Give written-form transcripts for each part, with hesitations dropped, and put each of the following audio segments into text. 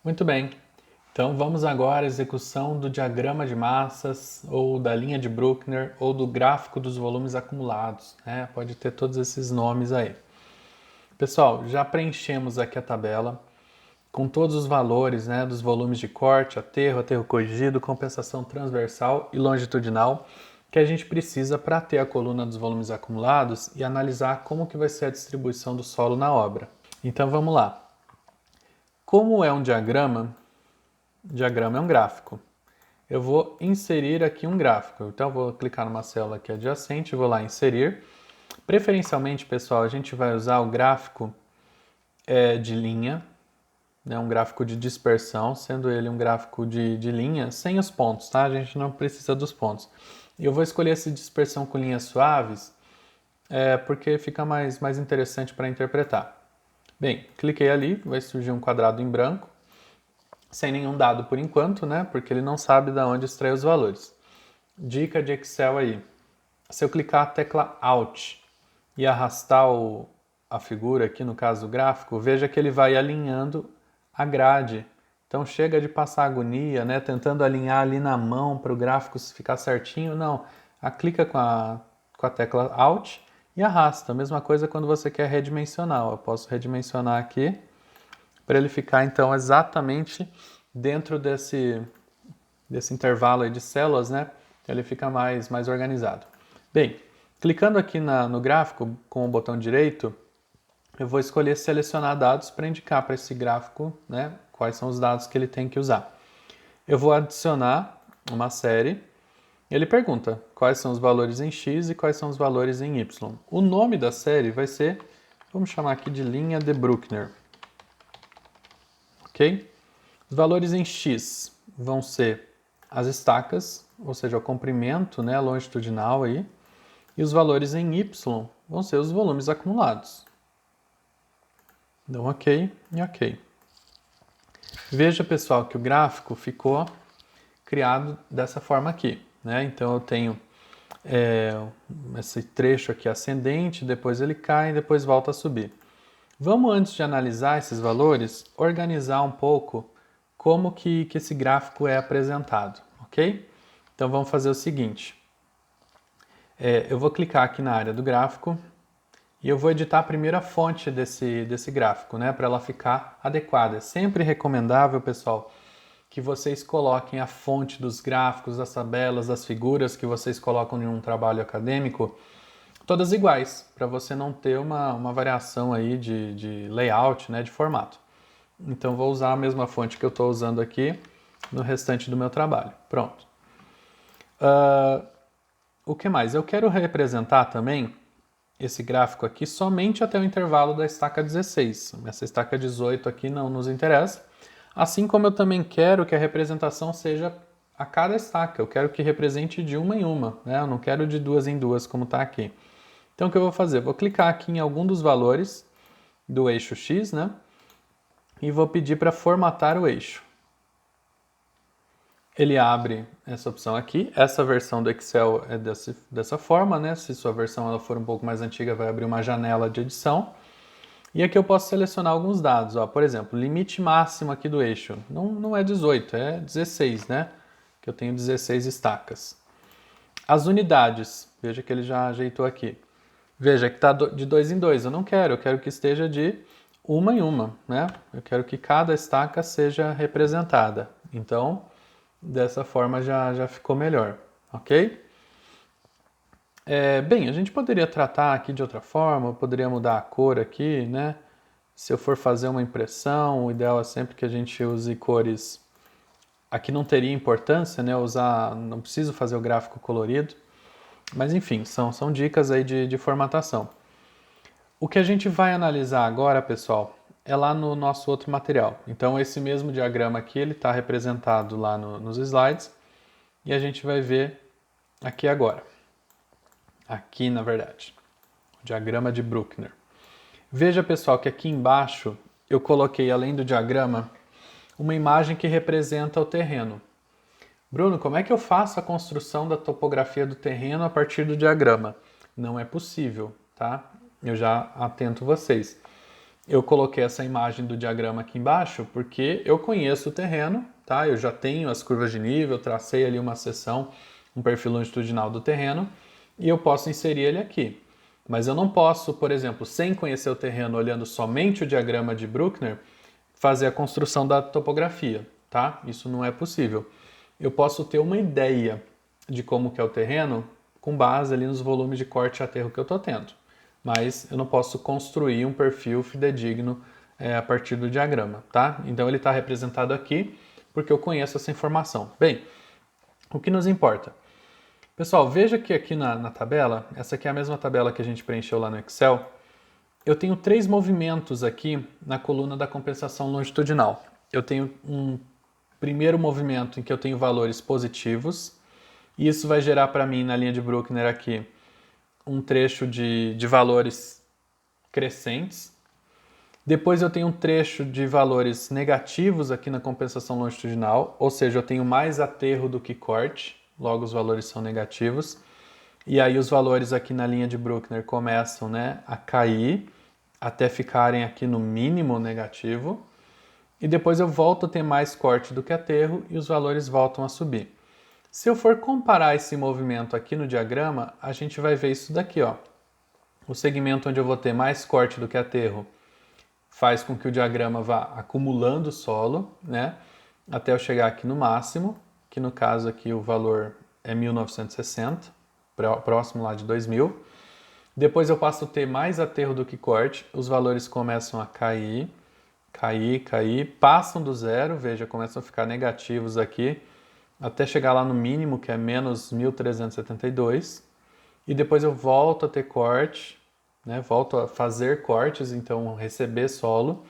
Muito bem. Então vamos agora à execução do diagrama de massas, ou da linha de Bruckner, ou do gráfico dos volumes acumulados, né? Pode ter todos esses nomes aí. Pessoal, já preenchemos aqui a tabela com todos os valores, né, dos volumes de corte, aterro corrigido, compensação transversal e longitudinal que a gente precisa para ter a coluna dos volumes acumulados e analisar como que vai ser a distribuição do solo na obra. Então vamos lá. Como é um diagrama é um gráfico. Eu vou inserir aqui um gráfico. Então, eu vou clicar numa célula aqui adjacente, vou lá inserir. Preferencialmente, pessoal, a gente vai usar o gráfico de linha, né, um gráfico de dispersão, sendo ele um gráfico de linha, sem os pontos, tá? A gente não precisa dos pontos. E eu vou escolher essa dispersão com linhas suaves, porque fica mais interessante para interpretar. Bem, cliquei ali, vai surgir um quadrado em branco, sem nenhum dado por enquanto, né? Porque ele não sabe de onde extrair os valores. Dica de Excel aí. Se eu clicar a tecla Alt e arrastar a figura aqui, no caso do gráfico, veja que ele vai alinhando a grade. Então chega de passar agonia, né? Tentando alinhar ali na mão para o gráfico ficar certinho. Não, clica com a tecla Alt e arrasta. A mesma coisa quando você quer redimensionar. Eu posso redimensionar aqui para ele ficar então exatamente dentro desse intervalo aí de células, né? Ele fica mais organizado. Bem, clicando aqui no gráfico com o botão direito, eu vou escolher selecionar dados para indicar para esse gráfico, né, quais são os dados que ele tem que usar. Eu vou adicionar uma série. Ele pergunta quais são os valores em X e quais são os valores em Y. O nome da série vai ser, vamos chamar aqui de linha de Bruckner. Ok? Os valores em X vão ser as estacas, ou seja, o comprimento, né, longitudinal aí, e os valores em Y vão ser os volumes acumulados. Então, ok e ok. Veja, pessoal, que o gráfico ficou criado dessa forma aqui, né? Então, eu tenho esse trecho aqui ascendente, depois ele cai e depois volta a subir. Vamos, antes de analisar esses valores, organizar um pouco como que esse gráfico é apresentado, ok? Então vamos fazer o seguinte. Eu vou clicar aqui na área do gráfico e eu vou editar a primeira fonte desse gráfico, né, para ela ficar adequada. É sempre recomendável, pessoal, que vocês coloquem a fonte dos gráficos, das tabelas, das figuras que vocês colocam em um trabalho acadêmico, todas iguais, para você não ter uma variação aí de layout, né, de formato. Então vou usar a mesma fonte que eu estou usando aqui no restante do meu trabalho. Pronto. O que mais? Eu quero representar também esse gráfico aqui somente até o intervalo da estaca 16. Essa estaca 18 aqui não nos interessa. Assim como eu também quero que a representação seja a cada estaca. Eu quero que represente de uma em uma, né? Eu não quero de duas em duas como está aqui. Então o que eu vou fazer? Vou clicar aqui em algum dos valores do eixo X, né? E vou pedir para formatar o eixo. Ele abre essa opção aqui. Essa versão do Excel é dessa forma, né? Se sua versão ela for um pouco mais antiga, vai abrir uma janela de edição. E aqui eu posso selecionar alguns dados. Ó. Por exemplo, limite máximo aqui do eixo. Não é 18, é 16, né? Que eu tenho 16 estacas. As unidades, veja que ele já ajeitou aqui. Veja que está de 2 em 2. Eu quero que esteja de uma em uma, né? Eu quero que cada estaca seja representada. Então, dessa forma já ficou melhor, ok? Bem, a gente poderia tratar aqui de outra forma, poderia mudar a cor aqui, né? Se eu for fazer uma impressão, o ideal é sempre que a gente use cores. Aqui não teria importância, né? Não preciso fazer o gráfico colorido. Mas enfim, são dicas aí de formatação. O que a gente vai analisar agora, pessoal, é lá no nosso outro material. Então esse mesmo diagrama aqui, ele está representado lá nos slides e a gente vai ver aqui agora. Aqui, na verdade, o diagrama de Bruckner. Veja, pessoal, que aqui embaixo eu coloquei, além do diagrama, uma imagem que representa o terreno. Bruno, como é que eu faço a construção da topografia do terreno a partir do diagrama? Não é possível, tá? Eu já atento vocês. eu coloquei essa imagem do diagrama aqui embaixo porque eu conheço o terreno, tá? Eu já tenho as curvas de nível, tracei ali uma seção, um perfil longitudinal do terreno e eu posso inserir ele aqui. Mas eu não posso, por exemplo, sem conhecer o terreno, olhando somente o diagrama de Bruckner, fazer a construção da topografia, tá? Isso não é possível. Eu posso ter uma ideia de como que é o terreno com base ali nos volumes de corte e aterro que eu estou tendo. Mas eu não posso construir um perfil fidedigno a partir do diagrama, tá? Então ele está representado aqui porque eu conheço essa informação. Bem, o que nos importa? Pessoal, veja que aqui na tabela, essa aqui é a mesma tabela que a gente preencheu lá no Excel, eu tenho 3 movimentos aqui na coluna da compensação longitudinal. Eu tenho um primeiro movimento em que eu tenho valores positivos, e isso vai gerar para mim, na linha de Bruckner aqui, um trecho de valores crescentes. Depois eu tenho um trecho de valores negativos aqui na compensação longitudinal, ou seja, eu tenho mais aterro do que corte, logo os valores são negativos. E aí os valores aqui na linha de Bruckner começam, né, a cair até ficarem aqui no mínimo negativo. E depois eu volto a ter mais corte do que aterro e os valores voltam a subir. Se eu for comparar esse movimento aqui no diagrama, a gente vai ver isso daqui, ó. O segmento onde eu vou ter mais corte do que aterro faz com que o diagrama vá acumulando solo, né? Até eu chegar aqui no máximo, que no caso aqui o valor é 1960, próximo lá de 2000. Depois eu passo a ter mais aterro do que corte, os valores começam a cair, passam do zero, veja, começam a ficar negativos aqui, até chegar lá no mínimo, que é menos 1372. E depois eu volto a ter corte, né? Volto a fazer cortes, então receber solo,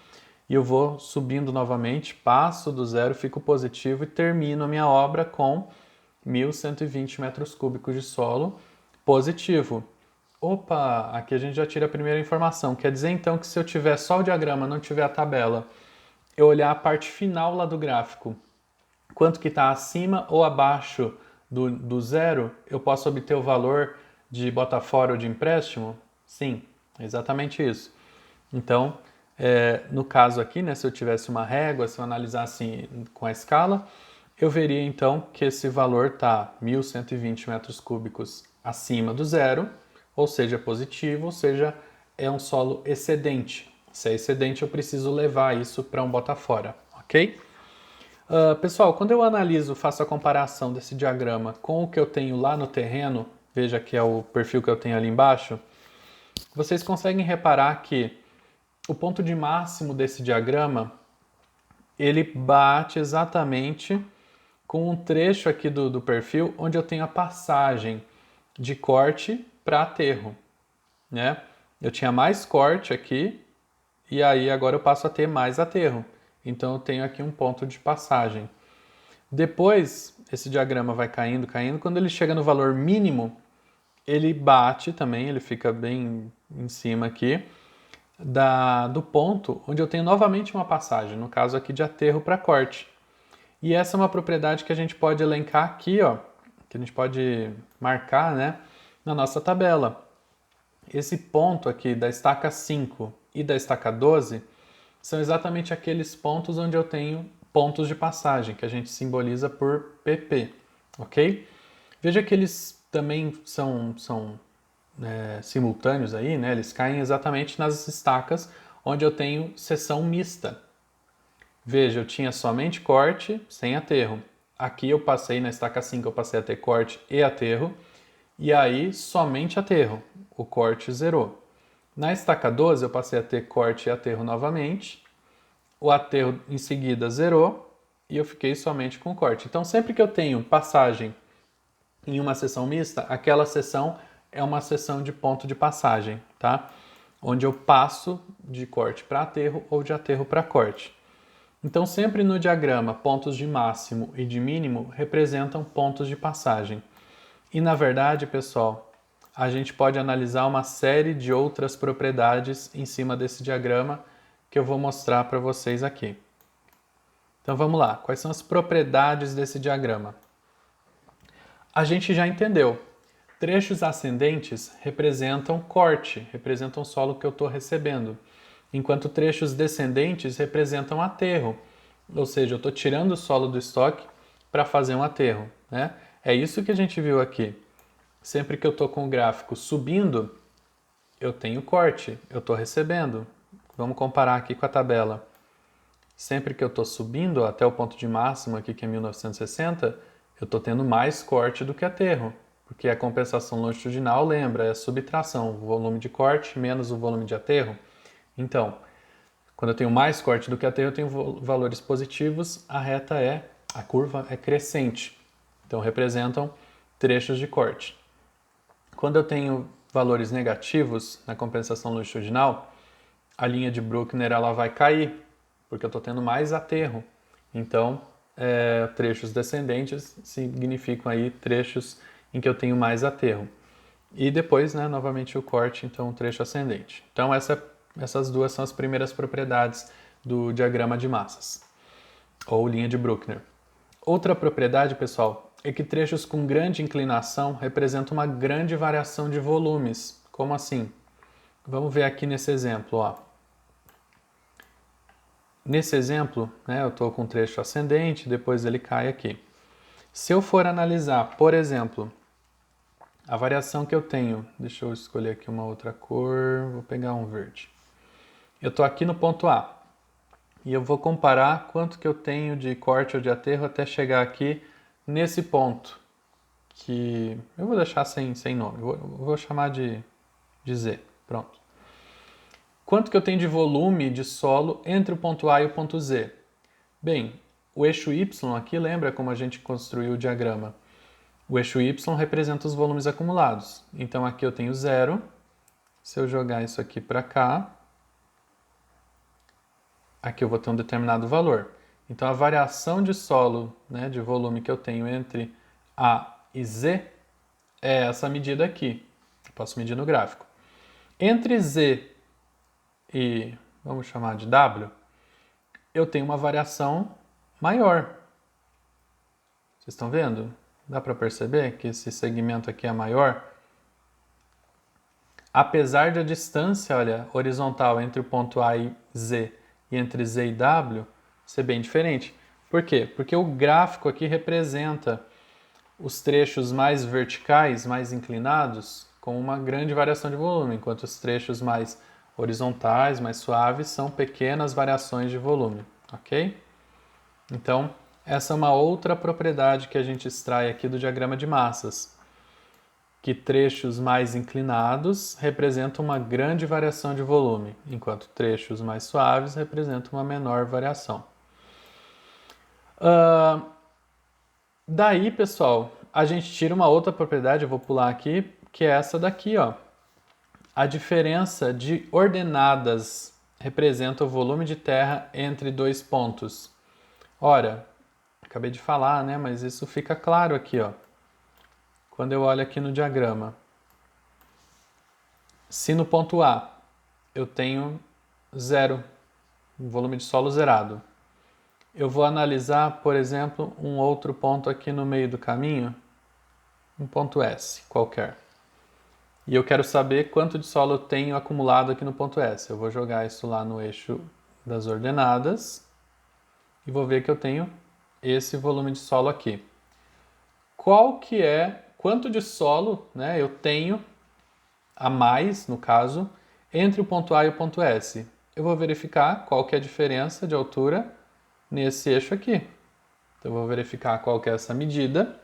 e eu vou subindo novamente, passo do zero, fico positivo e termino a minha obra com 1.120 metros cúbicos de solo positivo. Opa, aqui a gente já tira a primeira informação. Quer dizer então que se eu tiver só o diagrama, não tiver a tabela, eu olhar a parte final lá do gráfico, quanto que está acima ou abaixo do zero, eu posso obter o valor de bota-fora ou de empréstimo? Sim, é exatamente isso. Então, no caso aqui, né, se eu tivesse uma régua, se eu analisasse com a escala, eu veria então que esse valor está 1.120 metros cúbicos acima do zero, ou seja, positivo, ou seja, é um solo excedente. Se é excedente, eu preciso levar isso para um bota-fora, ok? Pessoal, quando eu analiso, faço a comparação desse diagrama com o que eu tenho lá no terreno, veja que é o perfil que eu tenho ali embaixo, vocês conseguem reparar que o ponto de máximo desse diagrama, ele bate exatamente com um trecho aqui do perfil onde eu tenho a passagem de corte para aterro, né? Eu tinha mais corte aqui e aí agora eu passo a ter mais aterro. Então eu tenho aqui um ponto de passagem. Depois, esse diagrama vai caindo, caindo. Quando ele chega no valor mínimo, ele bate também, ele fica bem em cima aqui, do ponto onde eu tenho novamente uma passagem, no caso aqui de aterro para corte. E essa é uma propriedade que a gente pode elencar aqui, ó, que a gente pode marcar, né, na nossa tabela. Esse ponto aqui da estaca 5 e da estaca 12 são exatamente aqueles pontos onde eu tenho pontos de passagem, que a gente simboliza por PP, ok? Veja que eles também são simultâneos aí, né? Eles caem exatamente nas estacas onde eu tenho seção mista. Veja, eu tinha somente corte sem aterro. Aqui eu passei, na estaca 5 eu passei a ter corte e aterro, e aí somente aterro, o corte zerou. Na estaca 12 eu passei a ter corte e aterro novamente, o aterro em seguida zerou e eu fiquei somente com corte. Então sempre que eu tenho passagem em uma seção mista, aquela seção é uma seção de ponto de passagem, tá? Onde eu passo de corte para aterro ou de aterro para corte. Então sempre no diagrama, pontos de máximo e de mínimo representam pontos de passagem. E na verdade, pessoal, a gente pode analisar uma série de outras propriedades em cima desse diagrama que eu vou mostrar para vocês aqui. Então vamos lá, quais são as propriedades desse diagrama? A gente já entendeu. Trechos ascendentes representam corte, representam o solo que eu estou recebendo. enquanto trechos descendentes representam aterro, ou seja, eu estou tirando o solo do estoque para fazer um aterro, né? É isso que a gente viu aqui. Sempre que eu estou com o gráfico subindo, eu tenho corte, eu estou recebendo. Vamos comparar aqui com a tabela. Sempre que eu estou subindo até o ponto de máximo aqui, que é 1960, eu estou tendo mais corte do que aterro, porque a compensação longitudinal, lembra, é a subtração, o volume de corte menos o volume de aterro. Então, quando eu tenho mais corte do que aterro, eu tenho valores positivos, a curva é crescente. Então, representam trechos de corte. Quando eu tenho valores negativos na compensação longitudinal, a linha de Bruckner ela vai cair, porque eu estou tendo mais aterro. Então, trechos descendentes significam aí trechos em que eu tenho mais aterro. E depois, né, novamente o corte, então o trecho ascendente. Então, essas duas são as primeiras propriedades do diagrama de massas, ou linha de Bruckner. Outra propriedade, pessoal, é que trechos com grande inclinação representam uma grande variação de volumes. Como assim? Vamos ver aqui nesse exemplo, ó. Nesse exemplo, né, eu estou com um trecho ascendente, depois ele cai aqui. Se eu for analisar, por exemplo, a variação que eu tenho, deixa eu escolher aqui uma outra cor, vou pegar um verde. Eu estou aqui no ponto A e eu vou comparar quanto que eu tenho de corte ou de aterro até chegar aqui nesse ponto, que eu vou deixar sem nome, vou chamar de Z, pronto. Quanto que eu tenho de volume de solo entre o ponto A e o ponto Z? Bem, o eixo Y aqui, lembra como a gente construiu o diagrama? O eixo Y representa os volumes acumulados. Então aqui eu tenho 0. Se eu jogar isso aqui para cá, aqui eu vou ter um determinado valor. Então a variação de solo, né, de volume que eu tenho entre A e Z é essa medida aqui. Eu posso medir no gráfico. Entre Z e, vamos chamar de W, eu tenho uma variação maior. Vocês estão vendo? Dá para perceber que esse segmento aqui é maior? Apesar da distância, olha, horizontal entre o ponto A e Z e entre Z e W ser bem diferente. Por quê? Porque o gráfico aqui representa os trechos mais verticais, mais inclinados, com uma grande variação de volume, enquanto os trechos mais horizontais, mais suaves, são pequenas variações de volume, ok? Então, essa é uma outra propriedade que a gente extrai aqui do diagrama de massas, que trechos mais inclinados representam uma grande variação de volume, enquanto trechos mais suaves representam uma menor variação. Daí, pessoal, a gente tira uma outra propriedade, eu vou pular aqui, que é essa daqui, ó. A diferença de ordenadas representa o volume de terra entre dois pontos. Ora, acabei de falar, né? Mas isso fica claro aqui, ó. Quando eu olho aqui no diagrama. Se no ponto A eu tenho 0, um volume de solo zerado, eu vou analisar, por exemplo, um outro ponto aqui no meio do caminho, um ponto S qualquer. E eu quero saber quanto de solo eu tenho acumulado aqui no ponto S. Eu vou jogar isso lá no eixo das ordenadas e vou ver que eu tenho esse volume de solo aqui. Quanto de solo, né, eu tenho a mais, no caso, entre o ponto A e o ponto S? Eu vou verificar qual que é a diferença de altura nesse eixo aqui. Então eu vou verificar qual que é essa medida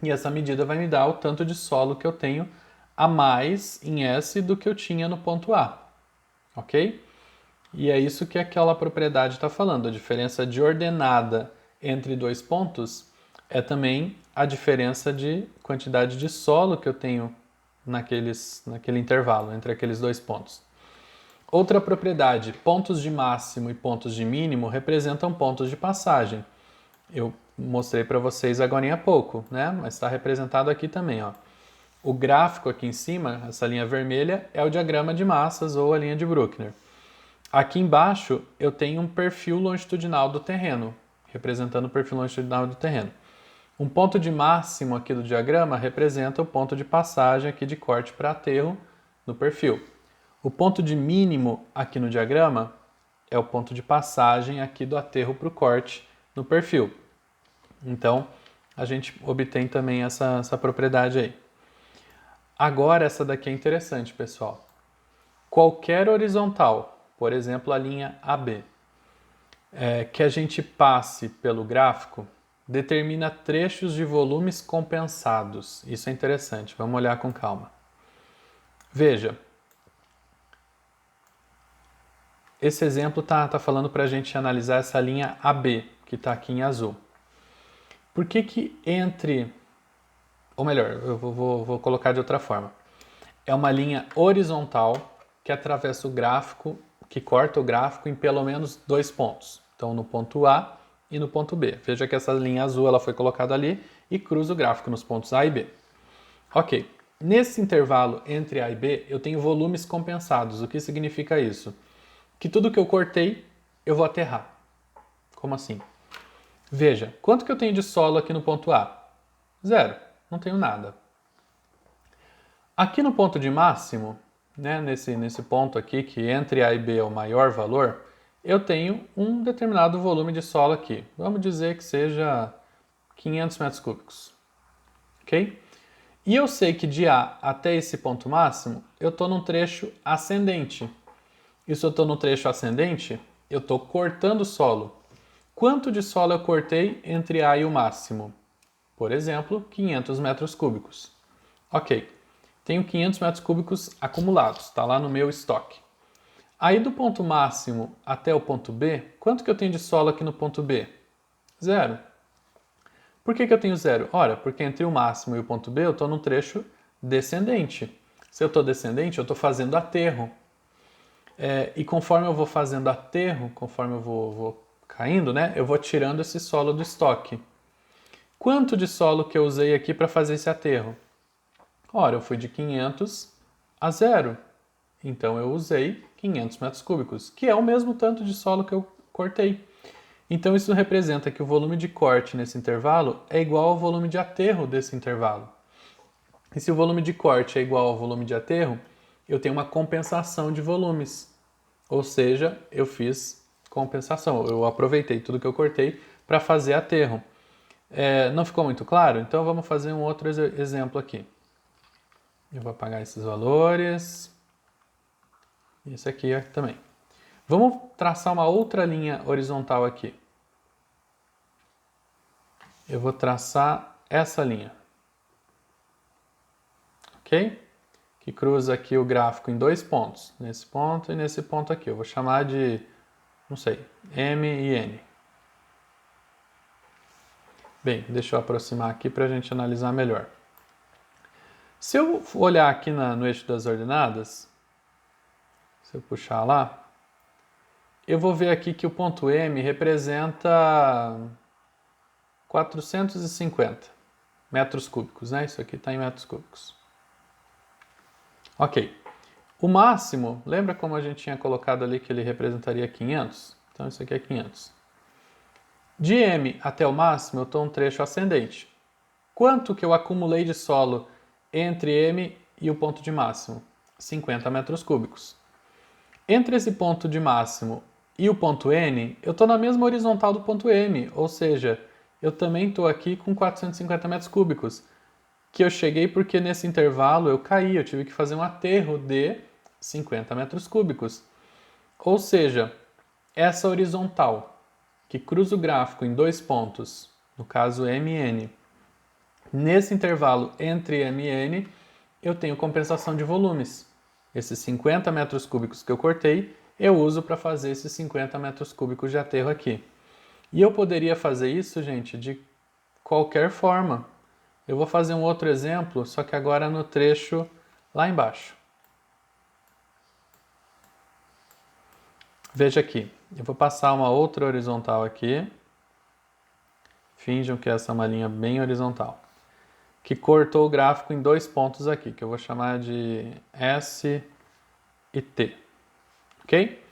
e essa medida vai me dar o tanto de solo que eu tenho a mais em S do que eu tinha no ponto A, ok? E é isso que aquela propriedade está falando. A diferença de ordenada entre dois pontos é também a diferença de quantidade de solo que eu tenho naquele intervalo, entre aqueles dois pontos. Outra propriedade, pontos de máximo e pontos de mínimo representam pontos de passagem. Eu mostrei para vocês agora há pouco, né? Mas está representado aqui também, ó. O gráfico aqui em cima, essa linha vermelha, é o diagrama de massas ou a linha de Bruckner. Aqui embaixo eu tenho um perfil longitudinal do terreno, representando o perfil longitudinal do terreno. Um ponto de máximo aqui do diagrama representa o ponto de passagem aqui de corte para aterro no perfil. O ponto de mínimo aqui no diagrama é o ponto de passagem aqui do aterro para o corte no perfil. Então, a gente obtém também essa propriedade aí. Agora, essa daqui é interessante, pessoal. Qualquer horizontal, por exemplo, a linha AB, que a gente passe pelo gráfico, determina trechos de volumes compensados. Isso é interessante, vamos olhar com calma. Veja, esse exemplo está falando para a gente analisar essa linha AB, que está aqui em azul. Por que entre... Ou melhor, eu vou colocar de outra forma. É uma linha horizontal que atravessa o gráfico, que corta o gráfico em pelo menos 2 pontos. Então, no ponto A e no ponto B. Veja que essa linha azul ela foi colocada ali e cruza o gráfico nos pontos A e B. Ok, nesse intervalo entre A e B, eu tenho volumes compensados. O que significa isso? Que tudo que eu cortei, eu vou aterrar. Como assim? Veja, quanto que eu tenho de solo aqui no ponto A? 0, não tenho nada. Aqui no ponto de máximo, né, nesse ponto aqui, que entre A e B é o maior valor, eu tenho um determinado volume de solo aqui. Vamos dizer que seja 500 metros cúbicos. Ok? E eu sei que de A até esse ponto máximo, eu estou num trecho ascendente. E se eu estou no trecho ascendente, eu estou cortando solo. Quanto de solo eu cortei entre A e o máximo? Por exemplo, 500 metros cúbicos. Ok, tenho 500 metros cúbicos acumulados, está lá no meu estoque. Aí do ponto máximo até o ponto B, quanto que eu tenho de solo aqui no ponto B? 0. Por que eu tenho 0? Ora, porque entre o máximo e o ponto B eu estou num trecho descendente. Se eu estou descendente, eu estou fazendo aterro. E conforme eu vou fazendo aterro, conforme eu vou caindo, né, eu vou tirando esse solo do estoque. Quanto de solo que eu usei aqui para fazer esse aterro? Ora, eu fui de 500 a 0. Então eu usei 500 metros cúbicos, que é o mesmo tanto de solo que eu cortei. Então isso representa que o volume de corte nesse intervalo é igual ao volume de aterro desse intervalo. E se o volume de corte é igual ao volume de aterro, eu tenho uma compensação de volumes. Ou seja, eu fiz compensação, eu aproveitei tudo que eu cortei para fazer aterro. Não ficou muito claro? Então vamos fazer um outro exemplo aqui. Eu vou apagar esses valores. Esse aqui também. Vamos traçar uma outra linha horizontal aqui. Eu vou traçar essa linha. Ok? Que cruza aqui o gráfico em 2 pontos. Nesse ponto e nesse ponto aqui. Eu vou chamar de, não sei, M e N. Bem, deixa eu aproximar aqui para a gente analisar melhor. Se eu olhar aqui no eixo das ordenadas, se eu puxar lá, eu vou ver aqui que o ponto M representa 450 metros cúbicos, né? Isso aqui está em metros cúbicos. Ok. O máximo, lembra como a gente tinha colocado ali que ele representaria 500? Então isso aqui é 500. De M até o máximo eu estou um trecho ascendente. Quanto que eu acumulei de solo entre M e o ponto de máximo? 50 metros cúbicos. Entre esse ponto de máximo e o ponto N, eu estou na mesma horizontal do ponto M, ou seja, eu também estou aqui com 450 metros cúbicos, que eu cheguei porque nesse intervalo eu caí, eu tive que fazer um aterro de 50 metros cúbicos. Ou seja, essa horizontal que cruza o gráfico em 2 pontos, no caso M e N, nesse intervalo entre M e N, eu tenho compensação de volumes. Esses 50 metros cúbicos que eu cortei, eu uso para fazer esses 50 metros cúbicos de aterro aqui. E eu poderia fazer isso, gente, de qualquer forma. Eu vou fazer um outro exemplo, só que agora no trecho lá embaixo. Veja aqui, eu vou passar uma outra horizontal aqui. Finjam que essa é uma linha bem horizontal. Que cortou o gráfico em 2 pontos aqui, que eu vou chamar de S e T. Ok?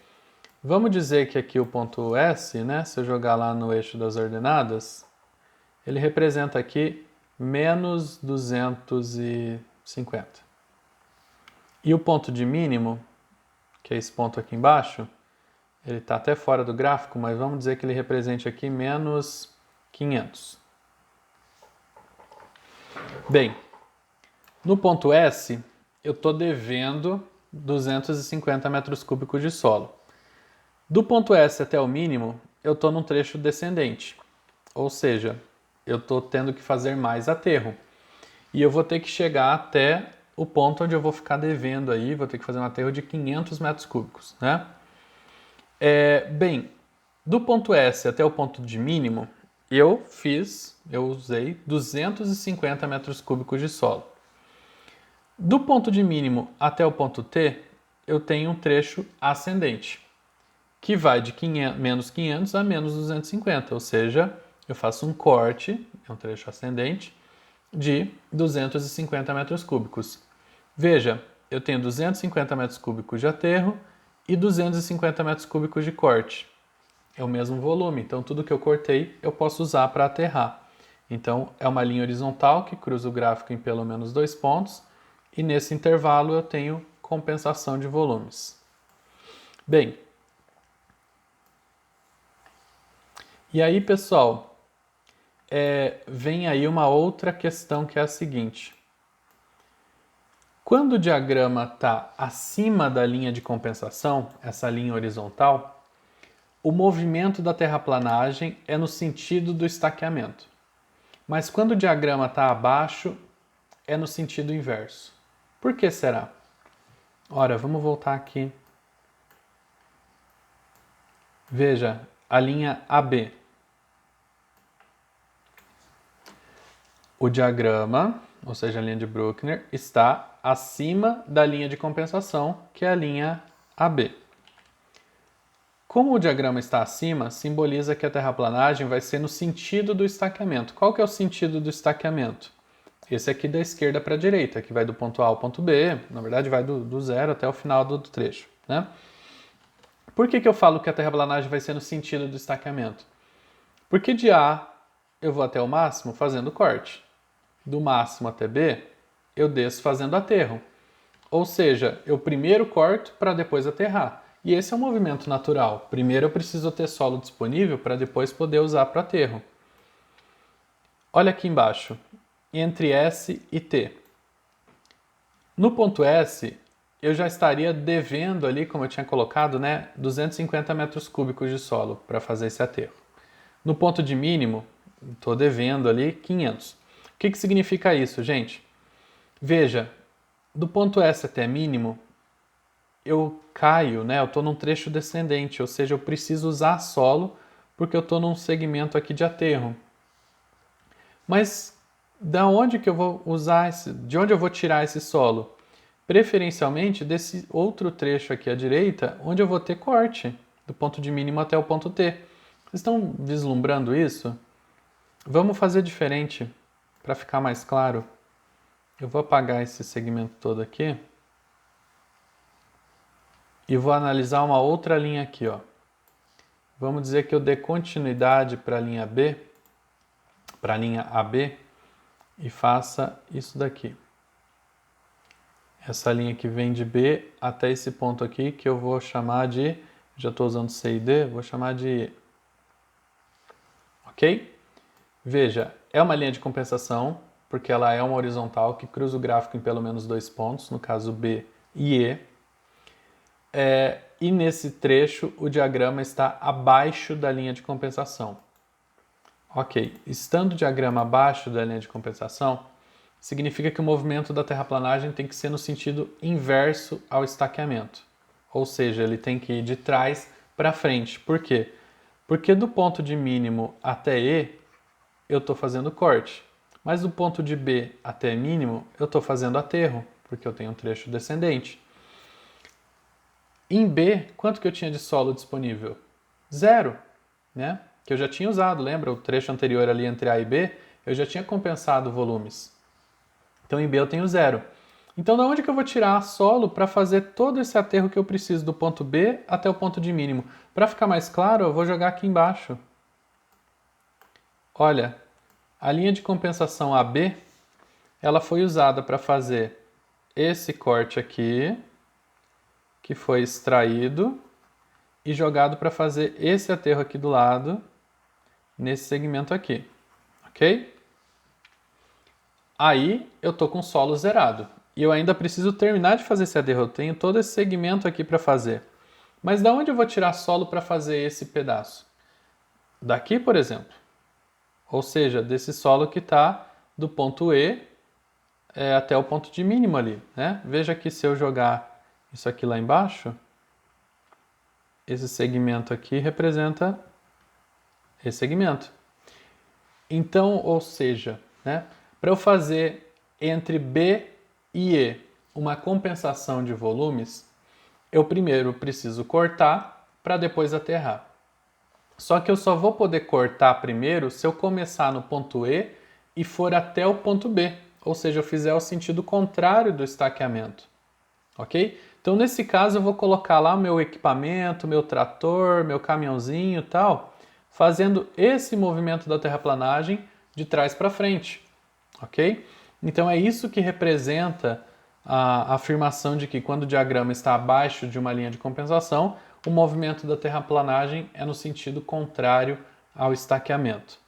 Vamos dizer que aqui o ponto S, né, se eu jogar lá no eixo das ordenadas, ele representa aqui menos 250. E o ponto de mínimo que é esse ponto aqui embaixo, ele está até fora do gráfico, mas vamos dizer que ele represente aqui menos 500. Bem, no ponto S, eu estou devendo 250 metros cúbicos de solo. Do ponto S até o mínimo, eu estou num trecho descendente, ou seja, eu estou tendo que fazer mais aterro. E eu vou ter que chegar até o ponto onde eu vou ficar devendo aí, vou ter que fazer um aterro de 500 metros cúbicos, né? Bem, do ponto S até o ponto de mínimo, eu usei 250 metros cúbicos de solo. Do ponto de mínimo até o ponto T, eu tenho um trecho ascendente, que vai de menos 500 a menos 250, ou seja, eu faço um corte, é um trecho ascendente, de 250 metros cúbicos. Veja, eu tenho 250 metros cúbicos de aterro e 250 metros cúbicos de corte. É o mesmo volume, então tudo que eu cortei eu posso usar para aterrar. Então é uma linha horizontal que cruza o gráfico em pelo menos 2 pontos e nesse intervalo eu tenho compensação de volumes. Bem, e aí pessoal, vem aí uma outra questão que é a seguinte. Quando o diagrama está acima da linha de compensação, essa linha horizontal, o movimento da terraplanagem é no sentido do estaqueamento. Mas quando o diagrama está abaixo, é no sentido inverso. Por que será? Ora, vamos voltar aqui. Veja, a linha AB. O diagrama, ou seja, a linha de Bruckner, está acima da linha de compensação, que é a linha AB. Como o diagrama está acima, simboliza que a terraplanagem vai ser no sentido do estaqueamento. Qual que é o sentido do estaqueamento? Esse aqui da esquerda para a direita, que vai do ponto A ao ponto B, na verdade vai do zero até o final do trecho, né? Por que eu falo que a terraplanagem vai ser no sentido do estaqueamento? Porque de A eu vou até o máximo fazendo corte. Do máximo até B, eu desço fazendo aterro. Ou seja, eu primeiro corto para depois aterrar. E esse é um movimento natural. Primeiro eu preciso ter solo disponível para depois poder usar para aterro. Olha aqui embaixo, entre S e T. No ponto S, eu já estaria devendo ali, como eu tinha colocado, né, 250 metros cúbicos de solo para fazer esse aterro. No ponto de mínimo, estou devendo ali 500. O que significa isso, gente? Veja, do ponto S até mínimo, eu caio, né? Eu estou num trecho descendente, ou seja, eu preciso usar solo porque eu estou num segmento aqui de aterro. Mas da onde que eu vou usar de onde eu vou tirar esse solo? Preferencialmente desse outro trecho aqui à direita, onde eu vou ter corte, do ponto de mínimo até o ponto T. Vocês estão vislumbrando isso? Vamos fazer diferente, para ficar mais claro. Eu vou apagar esse segmento todo aqui. E vou analisar uma outra linha aqui, ó. Vamos dizer que eu dê continuidade para a linha B, para a linha AB, e faça isso daqui. Essa linha que vem de B até esse ponto aqui, que eu vou chamar de, já estou usando C e D, vou chamar de E. Ok? Veja, é uma linha de compensação, porque ela é uma horizontal que cruza o gráfico em pelo menos 2 pontos, no caso B e E. E nesse trecho o diagrama está abaixo da linha de compensação. Ok, estando o diagrama abaixo da linha de compensação, significa que o movimento da terraplanagem tem que ser no sentido inverso ao estaqueamento. Ou seja, ele tem que ir de trás para frente. Por quê? Porque do ponto de mínimo até E, eu estou fazendo corte. Mas do ponto de B até mínimo, eu estou fazendo aterro, porque eu tenho um trecho descendente. Em B, quanto que eu tinha de solo disponível? 0, né? Que eu já tinha usado, lembra? O trecho anterior ali entre A e B, eu já tinha compensado volumes. Então em B eu tenho 0. Então da onde que eu vou tirar solo para fazer todo esse aterro que eu preciso do ponto B até o ponto de mínimo? Para ficar mais claro, eu vou jogar aqui embaixo. Olha, a linha de compensação AB, ela foi usada para fazer esse corte aqui, que foi extraído e jogado para fazer esse aterro aqui do lado, nesse segmento aqui, ok? Aí eu tô com o solo zerado e eu ainda preciso terminar de fazer esse aterro. Eu tenho todo esse segmento aqui para fazer. Mas da onde eu vou tirar solo para fazer esse pedaço? Daqui, por exemplo. Ou seja, desse solo que está do ponto E até o ponto de mínimo ali, né? Veja que se eu jogar isso aqui lá embaixo, esse segmento aqui representa esse segmento. Então, ou seja, né, para eu fazer entre B e E uma compensação de volumes, eu primeiro preciso cortar para depois aterrar. Só que eu só vou poder cortar primeiro se eu começar no ponto E e for até o ponto B, ou seja, eu fizer o sentido contrário do estaqueamento, ok? Então, nesse caso, eu vou colocar lá o meu equipamento, meu trator, meu caminhãozinho e tal, fazendo esse movimento da terraplanagem de trás para frente, ok? Então, é isso que representa a afirmação de que quando o diagrama está abaixo de uma linha de compensação, o movimento da terraplanagem é no sentido contrário ao estaqueamento.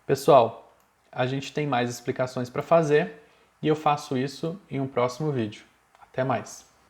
Pessoal, a gente tem mais explicações para fazer e eu faço isso em um próximo vídeo. Até mais!